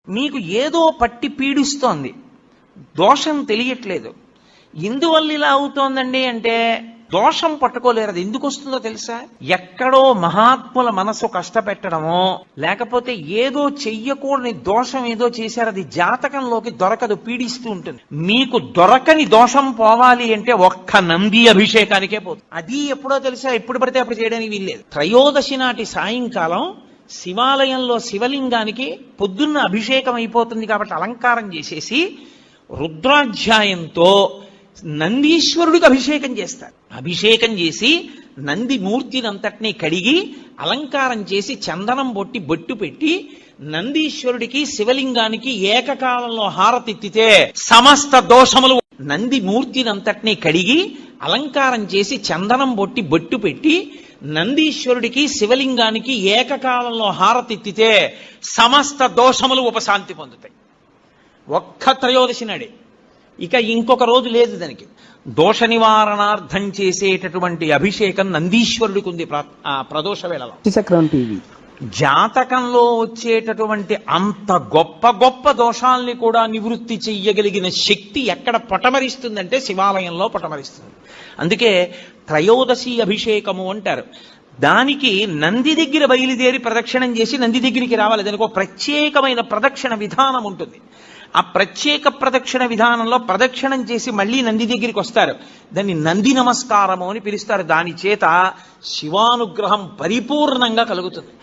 మీకు ఏదో పట్టి పీడిస్తోంది, దోషం తెలియట్లేదు. ఎందువల్ల ఇలా అవుతోందండి అంటే దోషం పట్టుకోలేరు. అది ఎందుకు వస్తుందో తెలుసా? ఎక్కడో మహాత్ముల మనసు కష్టపెట్టడమో, లేకపోతే ఏదో చెయ్యకూడని దోషం ఏదో చేశారు, అది జాతకంలోకి దొరకదు, పీడిస్తూ ఉంటుంది. మీకు దొరకని దోషం పోవాలి అంటే ఒక్క నంది అభిషేకానికే పోతుంది. అది ఎప్పుడో తెలుసా? ఎప్పుడు పడితే అప్పుడు చేయడానికి వీల్లేదు. త్రయోదశి నాటి సాయంకాలం శివాలయంలో శివలింగానికి పొద్దున్న అభిషేకం అయిపోతుంది కాబట్టి అలంకారం చేసేసి రుద్రాధ్యాయంతో నందీశ్వరుడికి అభిషేకం చేస్తారు. అభిషేకం చేసి నంది మూర్తినంతటినీ కడిగి అలంకారం చేసి చందనం బొట్టి బొట్టు పెట్టి నందీశ్వరుడికి శివలింగానికి ఏకకాలంలో హారతిత్తితే సమస్త దోషములు. నంది మూర్తినంతటినీ కడిగి అలంకారం చేసి చందనం బొట్టి బొట్టు పెట్టి నందీశ్వరుడికి శివలింగానికి ఏకకాలంలో హారతిత్తితే సమస్త దోషములు ఉపశాంతి పొందుతాయి. ఒక్క త్రయోదశి నాడే. ఇక ఇంకొక రోజు లేదు దానికి. దోష నివారణార్థం చేసేటటువంటి అభిషేకం నందీశ్వరుడికి ఉంది ప్రదోష వేళలో. జాతకంలో వచ్చేటటువంటి అంత గొప్ప గొప్ప దోషాల్ని కూడా నివృత్తి చెయ్యగలిగిన శక్తి ఎక్కడ పటమరిస్తుందంటే శివాలయంలో పటమరిస్తుంది. అందుకే త్రయోదశి అభిషేకము అంటారు. దానికి నంది దగ్గర బయలుదేరి ప్రదక్షిణం చేసి నంది దగ్గరికి రావాలి. దానికి ఒక ప్రత్యేకమైన ప్రదక్షిణ విధానం ఉంటుంది. ఆ ప్రత్యేక ప్రదక్షిణ విధానంలో ప్రదక్షిణం చేసి మళ్ళీ నంది దగ్గరికి వస్తారు. దాన్ని నంది నమస్కారము అని పిలుస్తారు. దాని చేత శివానుగ్రహం పరిపూర్ణంగా కలుగుతుంది.